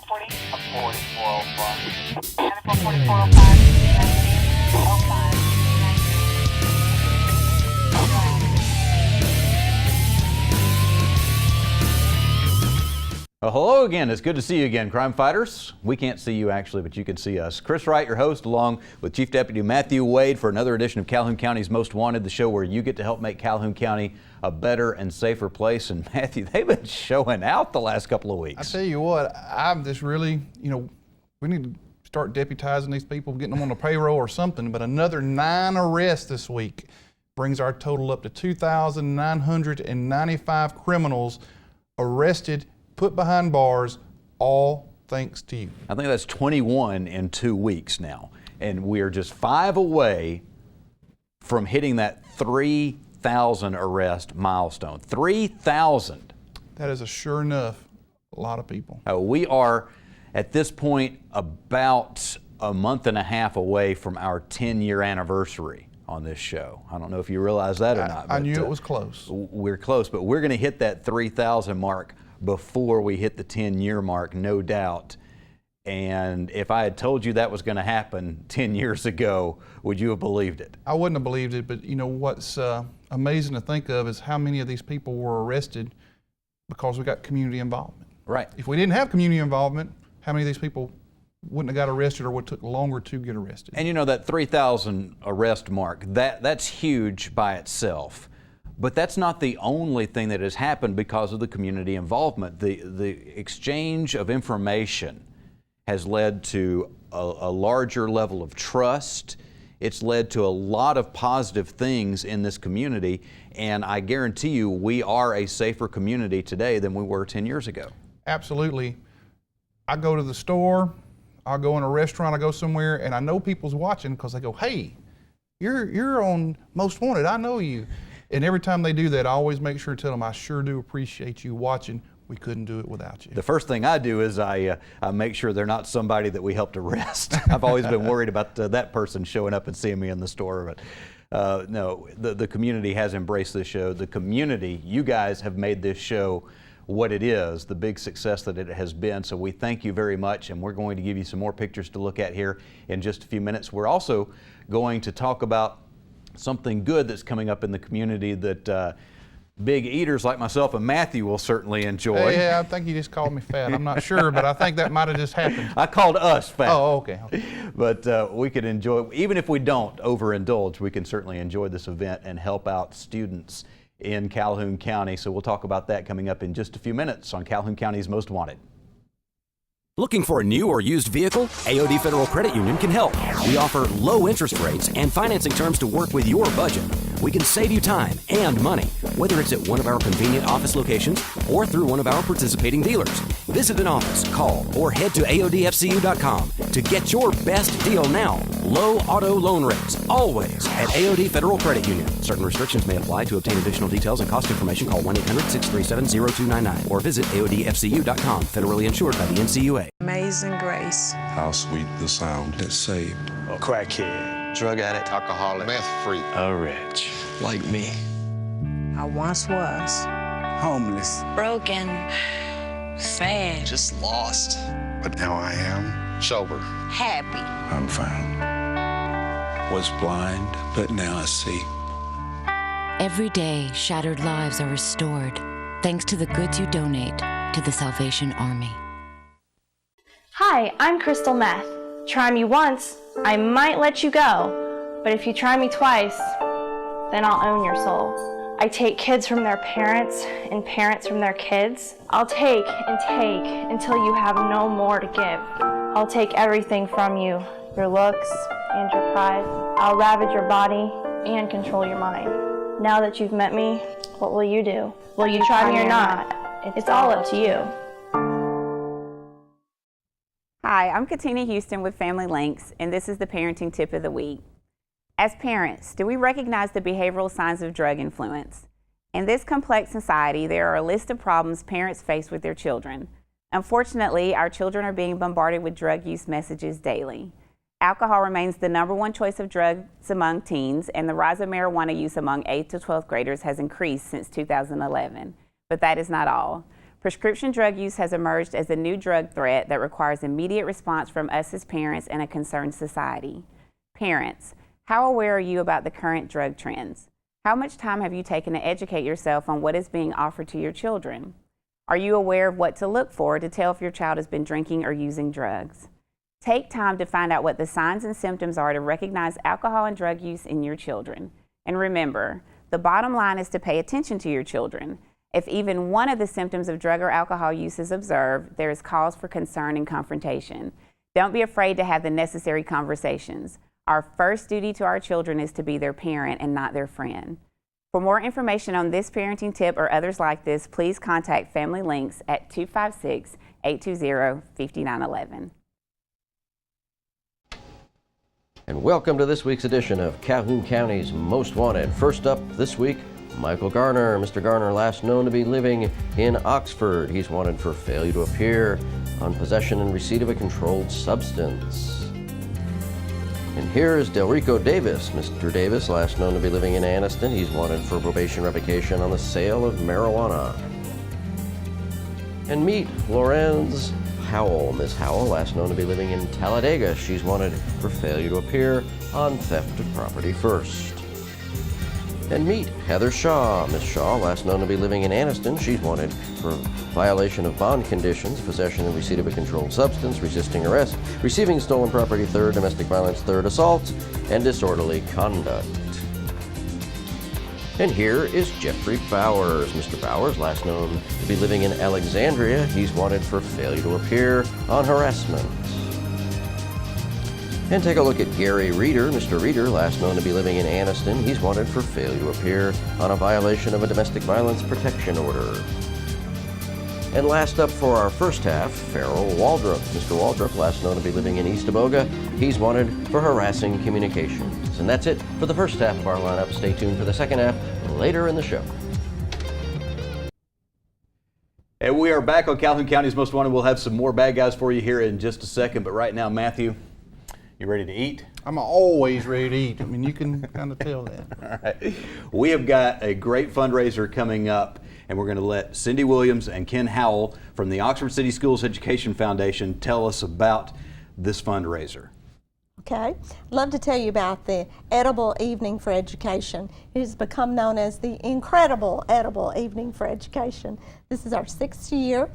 4440. 4405. 4405. Hello again. It's good to see you again, crime fighters. We can't see you actually, but you can see us. Chris Wright, your host, along with Chief Deputy Matthew Wade for another edition of Calhoun County's Most Wanted, the show where you get to help make Calhoun County a better and safer place. And Matthew, they've been showing out the last couple of weeks. I tell you what, I'm just really, we need to start deputizing these people, getting them on the payroll or something, but another 9 arrests this week brings our total up to 2,995 criminals arrested, put behind bars, all thanks to you. I think that's 21 in 2 weeks now. And we are just 5 away from hitting that 3,000 arrest milestone. 3,000. That is a sure enough a lot of people. We are at this point about a month and a half away from our 10-year anniversary on this show. I don't know if you realize that or not. I knew it was close. We're close, but we're going to hit that 3,000 mark before we hit the 10-year mark, no doubt. And if I had told you that was going to happen 10 years ago, would you have believed it? I wouldn't have believed it, but what's amazing to think of is how many of these people were arrested because we got community involvement. Right. If we didn't have community involvement, how many of these people wouldn't have got arrested or would took longer to get arrested? And that 3,000 arrest mark, that's huge by itself. But that's not the only thing that has happened because of the community involvement. The exchange of information has led to a larger level of trust. It's led to a lot of positive things in this community, and I guarantee you we are a safer community today than we were 10 years ago. Absolutely. I go to the store, I'll go in a restaurant, I go somewhere, and I know people's watching because they go, hey, you're on Most Wanted, I know you. And every time they do that, I always make sure to tell them, I sure do appreciate you watching. We couldn't do it without you. The first thing I do is I make sure they're not somebody that we helped arrest. I've always been worried about that person showing up and seeing me in the store. But no, the community has embraced this show. The community, you guys have made this show what it is, the big success that it has been. So we thank you very much, and we're going to give you some more pictures to look at here in just a few minutes. We're also going to talk about something good that's coming up in the community that big eaters like myself and Matthew will certainly enjoy. Yeah, I think you just called me fat. I'm not sure, but I think that might have just happened. I called us fat. Oh, okay. But we could enjoy, even if we don't overindulge, we can certainly enjoy this event and help out students in Calhoun County. So we'll talk about that coming up in just a few minutes on Calhoun County's Most Wanted. Looking for a new or used vehicle? AOD Federal Credit Union can help. We offer low interest rates and financing terms to work with your budget. We can save you time and money, whether it's at one of our convenient office locations or through one of our participating dealers. Visit an office, call, or head to AODFCU.com to get your best deal now. Low auto loan rates, always at AOD Federal Credit Union. Certain restrictions may apply. To obtain additional details and cost information, call 1-800-637-0299 or visit AODFCU.com. Federally insured by the NCUA. Amazing grace. How sweet the sound that saved a crackhead, drug addict, alcoholic, meth freak, a wretch like me. I once was homeless, broken, sad, just lost. But now I am sober, happy. I'm found. Was blind, but now I see. Every day, shattered lives are restored thanks to the goods you donate to the Salvation Army. Hi, I'm Crystal Meth. Try me once, I might let you go. But if you try me twice, then I'll own your soul. I take kids from their parents and parents from their kids. I'll take and take until you have no more to give. I'll take everything from you, your looks and your pride. I'll ravage your body and control your mind. Now that you've met me, what will you do? Will you try me or not? It's all up to you. Hi, I'm Katina Houston with Family Links, and this is the Parenting Tip of the Week. As parents, do we recognize the behavioral signs of drug influence? In this complex society, there are a list of problems parents face with their children. Unfortunately, our children are being bombarded with drug use messages daily. Alcohol remains the #1 choice of drugs among teens, and the rise of marijuana use among 8th to 12th graders has increased since 2011. But that is not all. Prescription drug use has emerged as a new drug threat that requires immediate response from us as parents and a concerned society. Parents, how aware are you about the current drug trends? How much time have you taken to educate yourself on what is being offered to your children? Are you aware of what to look for to tell if your child has been drinking or using drugs? Take time to find out what the signs and symptoms are to recognize alcohol and drug use in your children. And remember, the bottom line is to pay attention to your children. If even one of the symptoms of drug or alcohol use is observed, there is cause for concern and confrontation. Don't be afraid to have the necessary conversations. Our first duty to our children is to be their parent and not their friend. For more information on this parenting tip or others like this, please contact Family Links at 256-820-5911. And welcome to this week's edition of Calhoun County's Most Wanted. First up this week, Michael Garner. Mr. Garner, last known to be living in Oxford. He's wanted for failure to appear on possession and receipt of a controlled substance. And here is Delrico Davis. Mr. Davis, last known to be living in Anniston. He's wanted for probation revocation on the sale of marijuana. And meet Lorenz Howell. Ms. Howell, last known to be living in Talladega. She's wanted for failure to appear on theft of property first. And meet Heather Shaw. Ms. Shaw, last known to be living in Anniston. She's wanted for violation of bond conditions, possession and receipt of a controlled substance, resisting arrest, receiving stolen property third, domestic violence third, assault, and disorderly conduct. And here is Jeffrey Bowers. Mr. Bowers, last known to be living in Alexandria. He's wanted for failure to appear on harassment. And take a look at Gary Reeder. Mr. Reeder, last known to be living in Anniston. He's wanted for failure to appear on a violation of a domestic violence protection order. And last up for our first half, Farrell Waldrop. Mr. Waldrop, last known to be living in East Aboga. He's wanted for harassing communications. And that's it for the first half of our lineup. Stay tuned for the second half later in the show. And we are back on Calhoun County's Most Wanted. We'll have some more bad guys for you here in just a second. But right now, Matthew, you ready to eat? I'm always ready to eat. I mean, you can kind of tell that. All right. We have got a great fundraiser coming up, and we're going to let Cindy Williams and Ken Howell from the Oxford City Schools Education Foundation tell us about this fundraiser. Okay, love to tell you about the Edible Evening for Education. It has become known as the Incredible Edible Evening for Education. This is our 6th year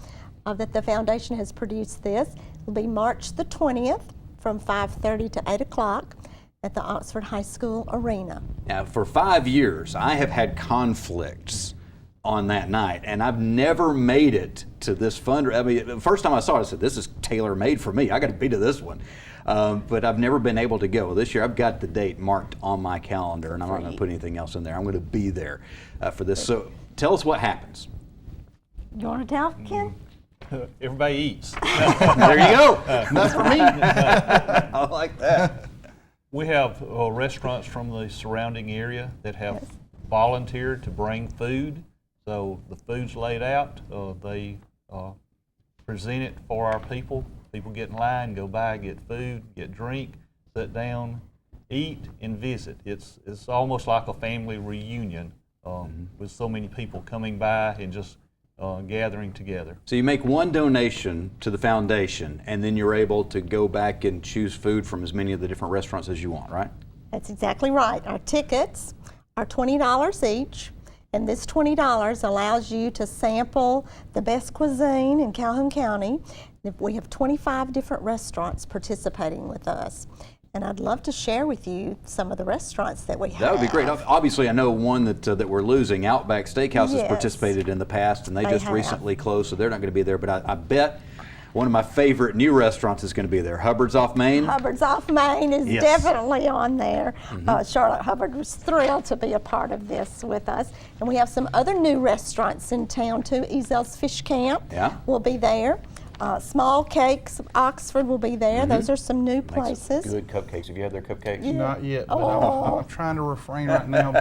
that the foundation has produced this. It will be March the 20th from 5:30 to 8 o'clock at the Oxford High School Arena. Now, for 5 years, I have had conflicts on that night, and I've never made it to this fundraiser. I mean, the first time I saw it, I said, this is tailor-made for me. I got to be to this one. But I've never been able to go. This year, I've got the date marked on my calendar, and I'm not going to put anything else in there. I'm going to be there for this. So tell us what happens. You want to tell, Ken? Everybody eats. There you go. That's for me. I like that. We have restaurants from the surrounding area that have volunteered to bring food. So the food's laid out. They present it for our people. People get in line, go by, get food, get drink, sit down, eat, and visit. It's almost like a family reunion with so many people coming by and just gathering together. So you make one donation to the foundation, and then you're able to go back and choose food from as many of the different restaurants as you want, right? That's exactly right. Our tickets are $20 each, and this $20 allows you to sample the best cuisine in Calhoun County. We have 25 different restaurants participating with us. And I'd love to share with you some of the restaurants that we have. That would be great. Obviously, I know one that we're losing. Outback Steakhouse has participated in the past, and they just recently closed, so they're not going to be there. But I bet one of my favorite new restaurants is going to be there. Hubbard's off Main. Hubbard's off Main is definitely on there. Charlotte Hubbard was thrilled to be a part of this with us. And we have some other new restaurants in town too. Ezel's Fish Camp will be there. Small Cakes, Oxford will be there. Those are some new places. Good cupcakes. Have you had their cupcakes? Not yet, but I'm trying to refrain right now.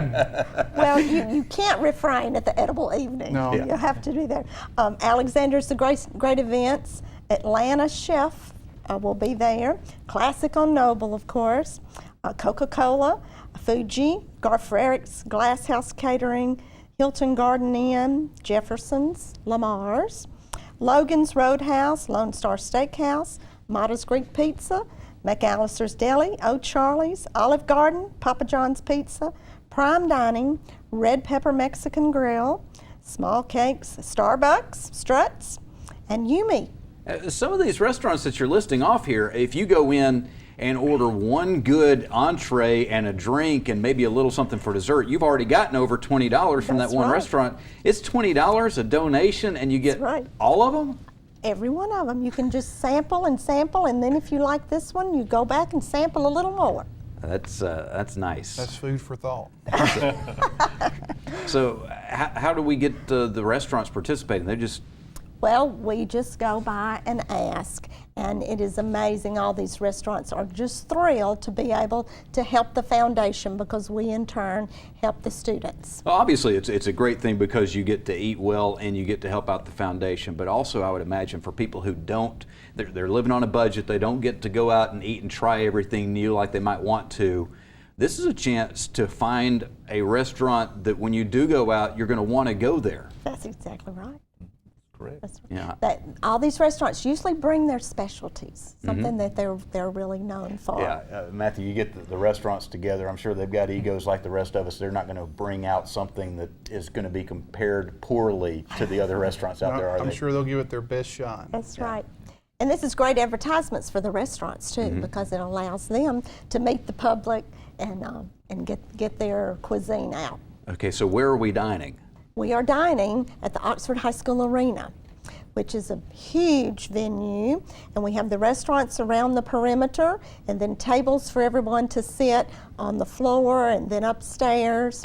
Well, you can't refrain at the Edible Evening. No. You have to do that. Alexander's the Great Events. Atlanta Chef will be there. Classic on Noble, of course. Coca-Cola, Fuji, Garfreric's Glass House Catering, Hilton Garden Inn, Jefferson's, Lamar's. Logan's Roadhouse, Lone Star Steakhouse, Mata's Greek Pizza, McAllister's Deli, O'Charlie's, Olive Garden, Papa John's Pizza, Prime Dining, Red Pepper Mexican Grill, Small Cakes, Starbucks, Struts, and Yumi. Some of these restaurants that you're listing off here, if you go in and order one good entree and a drink and maybe a little something for dessert, you've already gotten over $20 from that one restaurant. It's $20, a donation, and you get all of them? Every one of them. You can just sample, and then if you like this one, you go back and sample a little more. That's nice. That's food for thought. So how do we get the restaurants participating? They just... Well, we just go by and ask, and it is amazing. All these restaurants are just thrilled to be able to help the foundation because we in turn help the students. Well, obviously it's a great thing because you get to eat well and you get to help out the foundation, but also I would imagine for people who don't, they're living on a budget, they don't get to go out and eat and try everything new like they might want to. This is a chance to find a restaurant that when you do go out, you're going to want to go there. That's exactly right. Correct. That's right. Yeah. That all these restaurants usually bring their specialties, something that they're really known for. Yeah, Matthew, you get the restaurants together. I'm sure they've got egos like the rest of us. They're not going to bring out something that is going to be compared poorly to the other restaurants out there, are they? I'm sure they'll give it their best shot. That's right. And this is great advertisements for the restaurants too, because it allows them to meet the public and get their cuisine out. Okay, so where are we dining? We are dining at the Oxford High School Arena, which is a huge venue, and we have the restaurants around the perimeter and then tables for everyone to sit on the floor and then upstairs.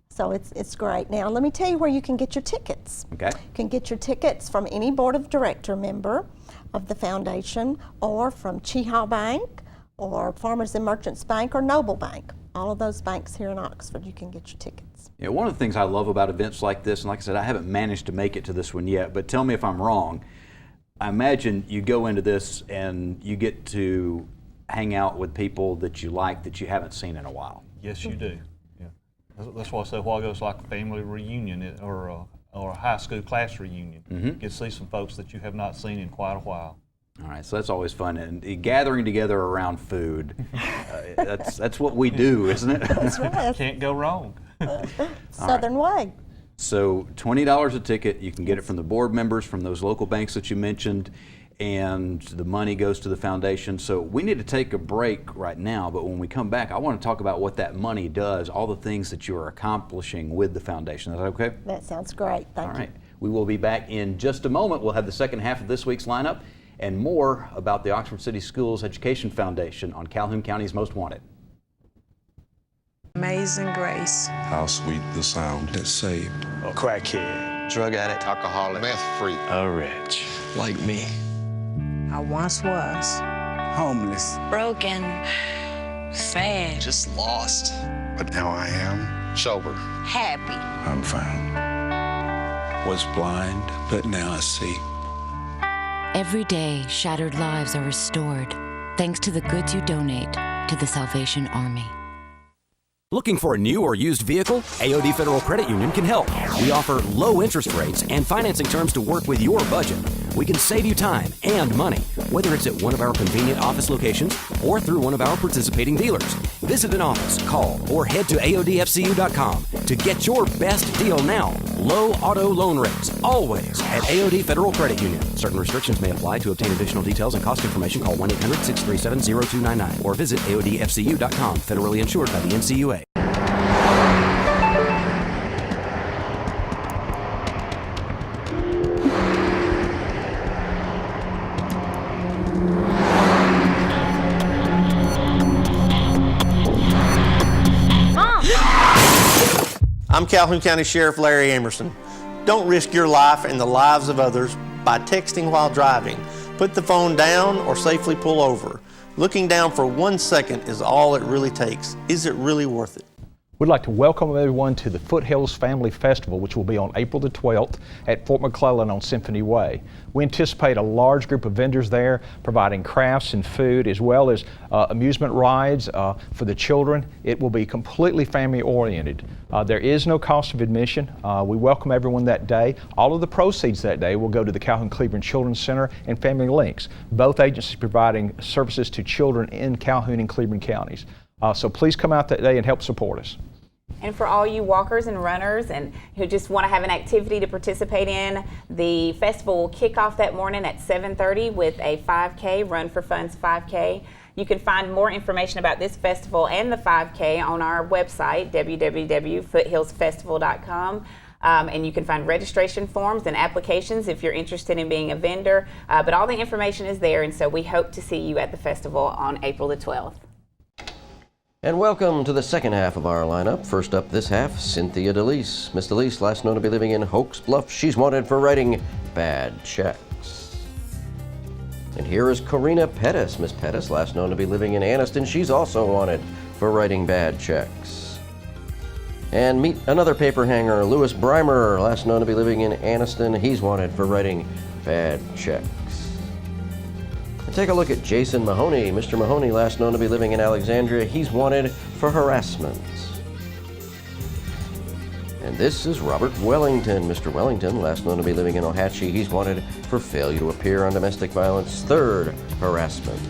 So it's great. Now let me tell you where you can get your tickets. Okay. You can get your tickets from any board of director member of the foundation or from Chehaw Bank or Farmers and Merchants Bank or Noble Bank. All of those banks here in Oxford, you can get your tickets. Yeah, one of the things I love about events like this, and like I said, I haven't managed to make it to this one yet, but tell me if I'm wrong. I imagine you go into this and you get to hang out with people that you like that you haven't seen in a while. Yes, you do. Yeah, that's why I said a while ago it's like a family reunion or a high school class reunion. You get to see some folks that you have not seen in quite a while. All right, so that's always fun, and gathering together around food, that's what we do, isn't it? That's right. Can't go wrong. Southern way. So $20 a ticket, you can get it from the board members, from those local banks that you mentioned, and the money goes to the foundation. So we need to take a break right now, but when we come back, I want to talk about what that money does, all the things that you are accomplishing with the foundation. Is that okay? That sounds great. Thank you. All right, we will be back in just a moment. We'll have the second half of this week's lineup and more about the Oxford City Schools Education Foundation on Calhoun County's Most Wanted. Amazing grace. How sweet the sound that saved A crackhead. Drug addict. Alcoholic. Meth freak. A wretch. like me. I once was. Homeless. Broken. Sad. Just lost. But now I am sober. Happy. I'm found. Was blind, but now I see. Every day, shattered lives are restored thanks to the goods you donate to the Salvation Army. Looking for a new or used vehicle? AOD Federal Credit Union can help. We offer low interest rates and financing terms to work with your budget. We can save you time and money, whether it's at one of our convenient office locations or through one of our participating dealers. Visit an office, call, or head to AODFCU.com to get your best deal now. Low auto loan rates, always at AOD Federal Credit Union. Certain restrictions may apply. To obtain additional details and cost information, call 1-800-637-0299 or visit AODFCU.com. Federally insured by the NCUA. I'm Calhoun County Sheriff Larry Emerson. Don't risk your life and the lives of others by texting while driving. Put the phone down or safely pull over. Looking down for 1 second is all it really takes. Is it really worth it? We'd like to welcome everyone to the Foothills Family Festival, which will be on April the 12th at Fort McClellan on Symphony Way. We anticipate a large group of vendors there providing crafts and food, as well as amusement rides for the children. It will be completely family oriented. There is no cost of admission. We welcome everyone that day. All of the proceeds that day will go to the Calhoun Cleveland Children's Center and Family Links, both agencies providing services to children in Calhoun and Cleveland counties. So please come out that day and help support us. And for all you walkers and runners and who just want to have an activity to participate in, the festival will kick off that morning at 7:30 with a 5K, Run for Funds 5K. You can find more information about this festival and the 5K on our website, www.foothillsfestival.com. And you can find registration forms and applications if you're interested in being a vendor. But all the information is there, and so we hope to see you at the festival on April the 12th. And welcome to the second half of our lineup. First up this half, Cynthia DeLeese. Miss DeLeese, last known to be living in Hoax Bluff. She's wanted for writing bad checks. And here is Corina Pettis. Miss Pettis, last known to be living in Anniston. She's also wanted for writing bad checks. And meet another paper hanger, Louis Breimer, last known to be living in Anniston. He's wanted for writing bad checks. Take a look at Jason Mahoney. Mr. Mahoney, last known to be living in Alexandria, he's wanted for harassment. And this is Robert Wellington. Mr. Wellington, last known to be living in Ohatchee, he's wanted for failure to appear on domestic violence, third harassment.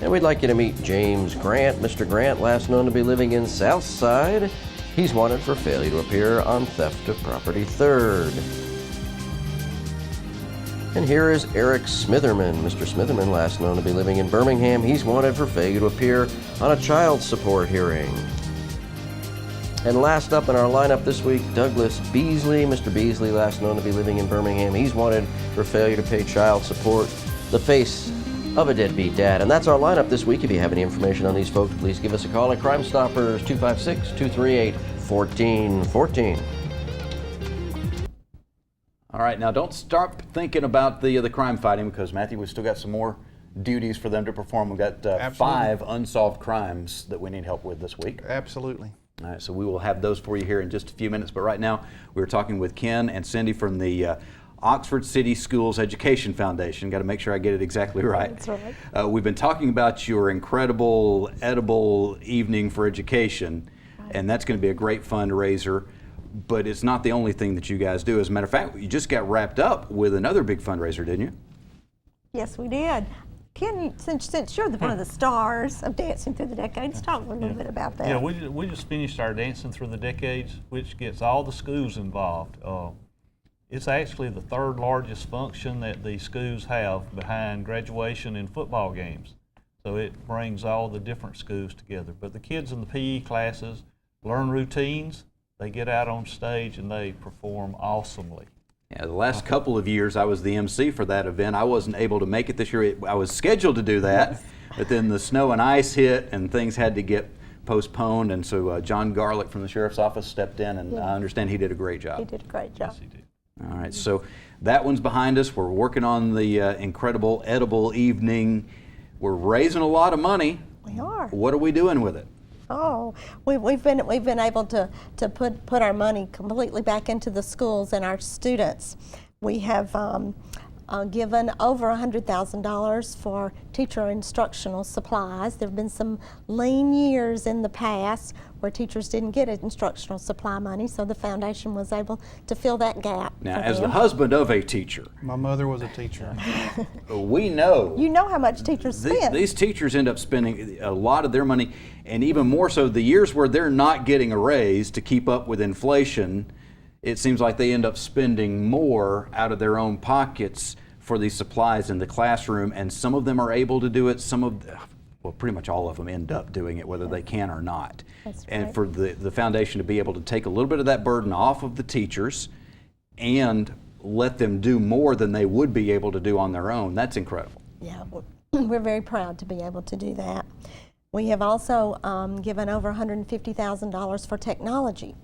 And we'd like you to meet James Grant. Mr. Grant, last known to be living in Southside, he's wanted for failure to appear on theft of property, third. And here is Eric Smitherman. Mr. Smitherman, last known to be living in Birmingham, he's wanted for failure to appear on a child support hearing. And last up in our lineup this week, Douglas Beasley. Mr. Beasley, last known to be living in Birmingham, he's wanted for failure to pay child support, the face of a deadbeat dad. And that's our lineup this week. If you have any information on these folks, please give us a call at Crime Stoppers, 256-238-1414. All right, now don't start thinking about the crime fighting, because Matthew, we've still got some more duties for them to perform. We've got 5 unsolved crimes that we need help with this week. Absolutely. All right, so we will have those for you here in just a few minutes. But right now, we're talking with Ken and Cindy from the Oxford City Schools Education Foundation. Got to make sure I get it exactly right. That's right. We've been talking about your incredible edible evening for education, and that's going to be a great fundraiser. But it's not the only thing that you guys do. As a matter of fact, you just got wrapped up with another big fundraiser, didn't you? Yes, we did. Ken, since you're one of the stars of Dancing Through the Decades, talk a little bit about that. Yeah, we just finished our Dancing Through the Decades, which gets all the schools involved. It's actually the 3rd largest function that the schools have behind graduation and football games. So it brings all the different schools together. But the kids in the PE classes learn routines. They get out on stage and they perform awesomely. Yeah, the last couple of years I was the MC for that event. I wasn't able to make it this year. I was scheduled to do that, but then the snow and ice hit and things had to get postponed, and so John Garlick from the Sheriff's Office stepped in, and I understand he did a great job. He did a great job. Yes, he did. All right, so that one's behind us. We're working on the incredible edible evening. We're raising a lot of money. We are. What are we doing with it? Oh, we've been able to put our money completely back into the schools and our students. We have given over $100,000 for teacher instructional supplies. There have been some lean years in the past where teachers didn't get instructional supply money, so the foundation was able to fill that gap. Now, as the husband of a teacher, my mother was a teacher. We know. You know how much teachers spend. These teachers end up spending a lot of their money, and even more so the years where they're not getting a raise to keep up with inflation. It seems like they end up spending more out of their own pockets for these supplies in the classroom, and some of them are able to do it. Well, pretty much all of them end up doing it, whether they can or not. That's right. And for the foundation to be able to take a little bit of that burden off of the teachers and let them do more than they would be able to do on their own, that's incredible. Yeah, we're very proud to be able to do that. We have also given over $150,000 for technology.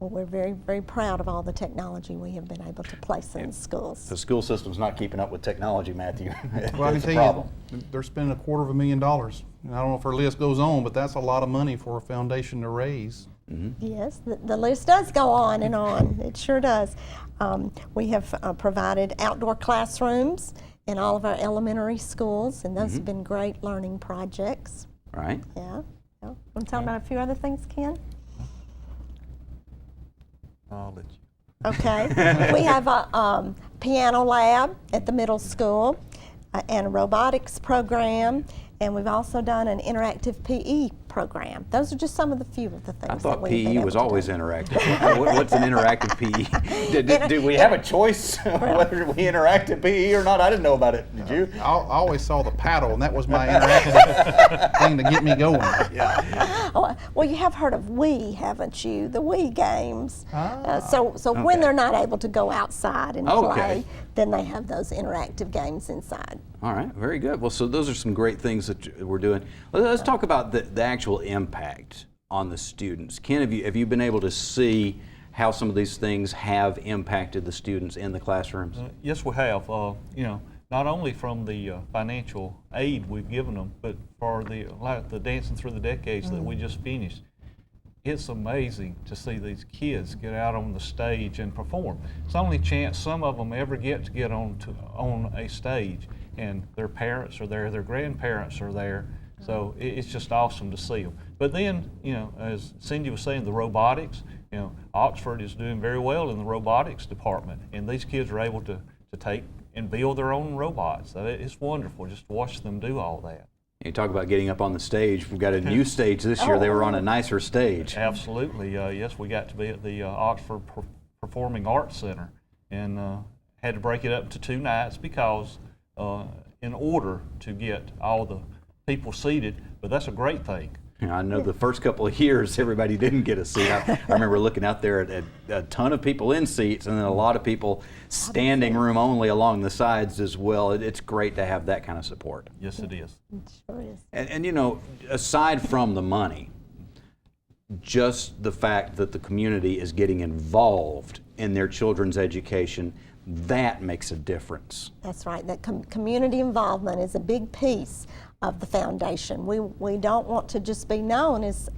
We're very, very proud of all the technology we have been able to place in schools. The school system's not keeping up with technology, Matthew. Well, I can tell you, they're spending $250,000 I don't know if her list goes on, but that's a lot of money for a foundation to raise. Yes, the list does go on and on. It sure does. We have provided outdoor classrooms in all of our elementary schools, and those have been great learning projects. Right. Yeah. Want to talk about a few other things, Ken? I'll let you. Okay. We have a piano lab at the middle school and a robotics program, and we've also done an interactive PE program. Those are just some of the few of the things. I thought that we've been PE was able to always do. interactive. What's an interactive PE? Do we have a choice whether we interact in PE or not? I didn't know about it. Did you? I always saw the paddle, and that was my interactive thing to get me going. Oh, well, you have heard of Wii, haven't you? The Wii games. So when they're not able to go outside and play, then they have those interactive games inside. All right, very good. Well, so those are some great things that we're doing. Let's talk about the actual impact on the students. Ken, have you been able to see how some of these things have impacted the students in the classrooms? Yes, we have. Not only from the financial aid we've given them, but for the Dancing Through the Decades that we just finished. It's amazing to see these kids get out on the stage and perform. It's the only chance some of them ever get on a stage, and their parents are there, their grandparents are there. So it's just awesome to see them. But then, as Cindy was saying, the robotics, Oxford is doing very well in the robotics department, and these kids are able to take and build their own robots. So it's wonderful just to watch them do all that. You talk about getting up on the stage. We've got a new stage this year. They were on a nicer stage. Absolutely. Yes, we got to be at the Oxford Performing Arts Center, and had to break it up into 2 nights because in order to get all the people seated, but that's a great thing. I know the first couple of years everybody didn't get a seat. I remember looking out there at a ton of people in seats and then a lot of people standing room only along the sides as well. It's great to have that kind of support. Yes, it is. It sure is. And aside from the money, just the fact that the community is getting involved in their children's education, that makes a difference. That's right. That community involvement is a big piece of the foundation. We don't want to just be known as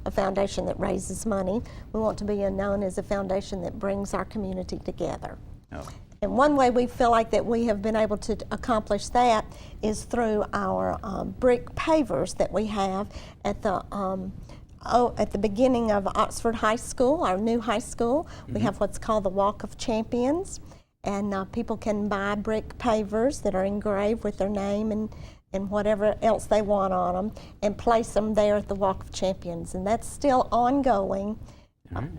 a foundation that raises money. We want to be known as a foundation that brings our community together. Oh. And one way we feel like that we have been able to accomplish that is through our brick pavers that we have at the beginning of Oxford High School, our new high school. We have what's called the Walk of Champions, and people can buy brick pavers that are engraved with their name and whatever else they want on them, and place them there at the Walk of Champions. And that's still ongoing.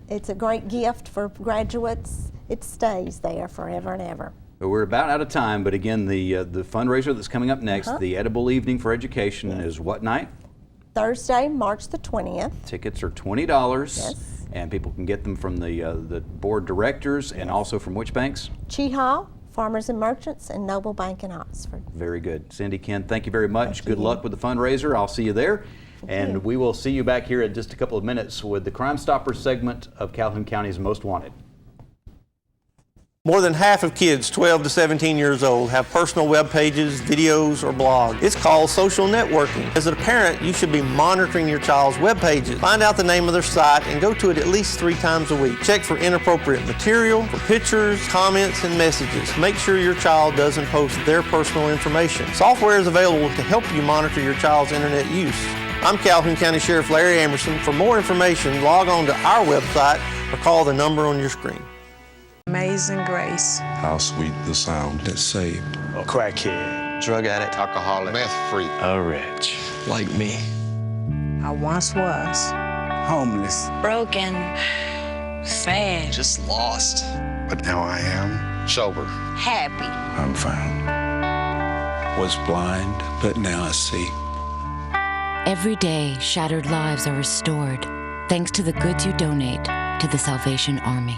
It's a great gift for graduates. It stays there forever and ever. But we're about out of time, but again, the fundraiser that's coming up next, the Edible Evening for Education, is what night? Thursday, March the 20th. Tickets are $20. Yes. And people can get them from the board directors and also from which banks? Howell, Farmers and Merchants, and Noble Bank in Oxford. Very good. Cindy, Ken, thank you very much. Good luck with the fundraiser. I'll see you there. And we will see you back here in just a couple of minutes with the Crime Stoppers segment of Calhoun County's Most Wanted. More than half of kids 12 to 17 years old have personal web pages, videos, or blogs. It's called social networking. As a parent, you should be monitoring your child's web pages. Find out the name of their site and go to it at least 3 times a week. Check for inappropriate material, for pictures, comments, and messages. Make sure your child doesn't post their personal information. Software is available to help you monitor your child's internet use. I'm Calhoun County Sheriff Larry Amerson. For more information, log on to our website or call the number on your screen. Amazing grace. How sweet the sound that saved A crackhead, Drug addict, alcoholic, meth freak, a wretch like me. I once was. homeless. Broken. Sad. just lost. But now I am sober. Happy. I'm found. Was blind, but now I see. Every day, shattered lives are restored thanks to the goods you donate to the Salvation Army.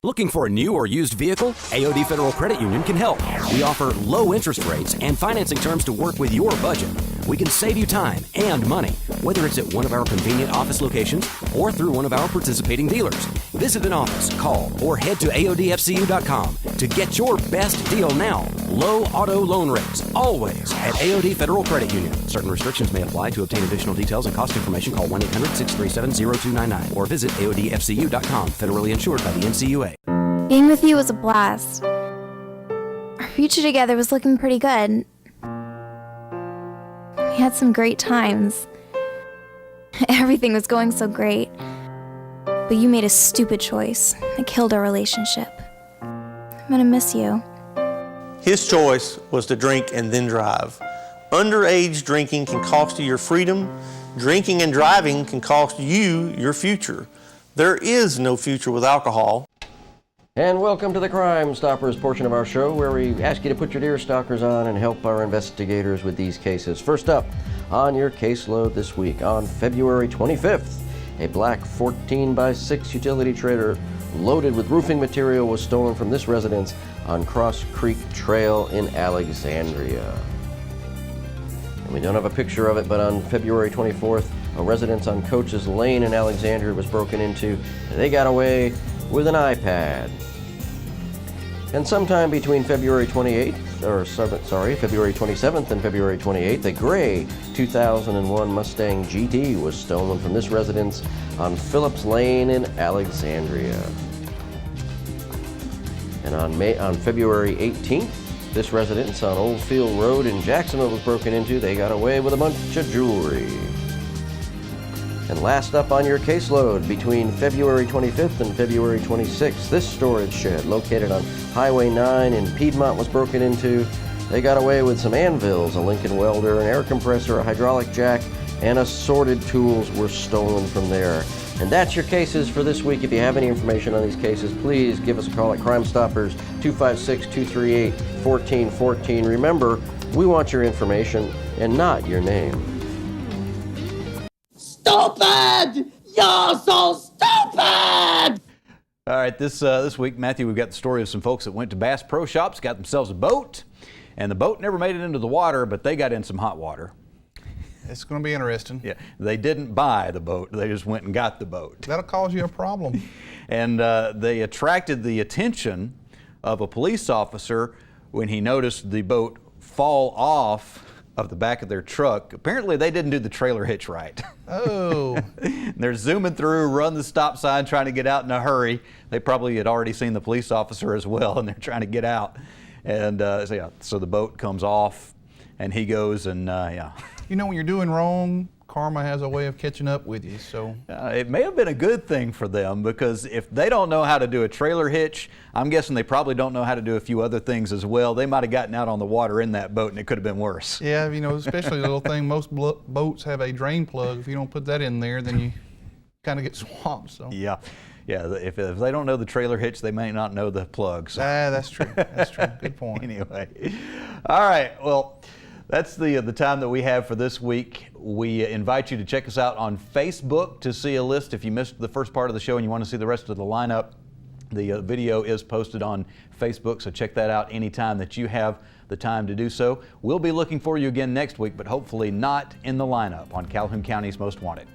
Looking for a new or used vehicle? AOD Federal Credit Union can help. We offer low interest rates and financing terms to work with your budget. We can save you time and money, whether it's at one of our convenient office locations or through one of our participating dealers. Visit an office, call, or head to AODFCU.com to get your best deal now. Low auto loan rates, always at AOD Federal Credit Union. Certain restrictions may apply. To obtain additional details and cost information, call 1-800-637-0299 or visit AODFCU.com. Federally insured by the NCUA. Being with you was a blast. Our future together was looking pretty good. We had some great times. Everything was going so great. But you made a stupid choice that killed our relationship. I'm gonna miss you. His choice was to drink and then drive. Underage drinking can cost you your freedom. Drinking and driving can cost you your future. There is no future with alcohol. And welcome to the Crime Stoppers portion of our show, where we ask you to put your deer stalkers on and help our investigators with these cases. First up on your caseload this week, on February 25th, a black 14x6 utility trailer loaded with roofing material was stolen from this residence on Cross Creek Trail in Alexandria. And we don't have a picture of it, but on February 24th, a residence on Coaches Lane in Alexandria was broken into. They got away with an iPad. And sometime between February 27th and February 28th, a gray 2001 Mustang GT was stolen from this residence on Phillips Lane in Alexandria. And on February 18th, this residence on Oldfield Road in Jacksonville was broken into. They got away with a bunch of jewelry. And last up on your caseload, between February 25th and February 26th, this storage shed located on Highway 9 in Piedmont was broken into. They got away with some anvils, a Lincoln welder, an air compressor, a hydraulic jack, and assorted tools were stolen from there. And that's your cases for this week. If you have any information on these cases, please give us a call at Crime Stoppers, 256-238-1414. Remember, we want your information and not your name. Stupid! You're so stupid! All right, this week, Matthew, we've got the story of some folks that went to Bass Pro Shops, got themselves a boat, and the boat never made it into the water, but they got in some hot water. It's going to be interesting. Yeah, they didn't buy the boat, they just went and got the boat. That'll cause you a problem. And they attracted the attention of a police officer when he noticed the boat fall off of the back of their truck. Apparently they didn't do the trailer hitch right. Oh. They're zooming through, run the stop sign, trying to get out in a hurry. They probably had already seen the police officer as well, and they're trying to get out. And so the boat comes off, and he goes and You know, when you're doing wrong, karma has a way of catching up with you. So it may have been a good thing for them, because if they don't know how to do a trailer hitch, I'm guessing they probably don't know how to do a few other things as well. They might have gotten out on the water in that boat, and it could have been worse. Yeah, you know, especially the little thing. Most boats have a drain plug. If you don't put that in there, then you kind of get swamped. So yeah. If they don't know the trailer hitch, they may not know the plug. So. That's true. That's true. Good point. Anyway, all right. Well, that's the time that we have for this week. We invite you to check us out on Facebook to see a list. If you missed the first part of the show and you want to see the rest of the lineup, the video is posted on Facebook, so check that out anytime that you have the time to do so. We'll be looking for you again next week, but hopefully not in the lineup on Calhoun County's Most Wanted.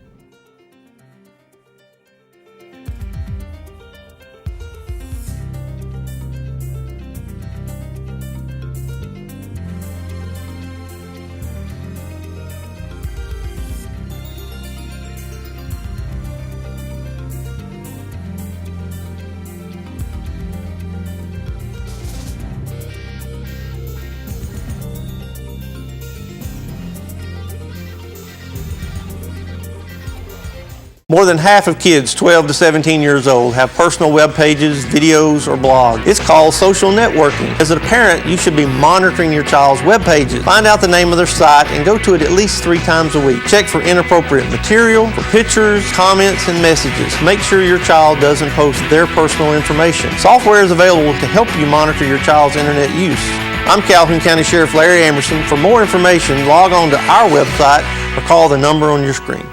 More than half of kids 12 to 17 years old have personal web pages, videos, or blogs. It's called social networking. As a parent, you should be monitoring your child's web pages. Find out the name of their site and go to it at least 3 times a week. Check for inappropriate material, for pictures, comments, and messages. Make sure your child doesn't post their personal information. Software is available to help you monitor your child's internet use. I'm Calhoun County Sheriff Larry Amerson. For more information, log on to our website or call the number on your screen.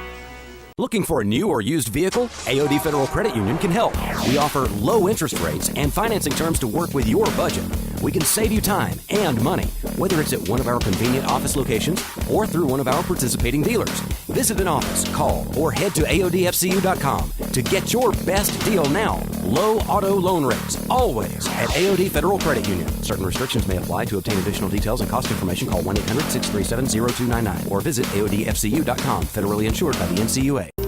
Looking for a new or used vehicle? AOD Federal Credit Union can help. We offer low interest rates and financing terms to work with your budget. We can save you time and money, whether it's at one of our convenient office locations or through one of our participating dealers. Visit an office, call, or head to AODFCU.com to get your best deal now. Low auto loan rates, always at AOD Federal Credit Union. Certain restrictions may apply. To obtain additional details and cost information, call 1-800-637-0299 or visit AODFCU.com. Federally insured by the NCUA.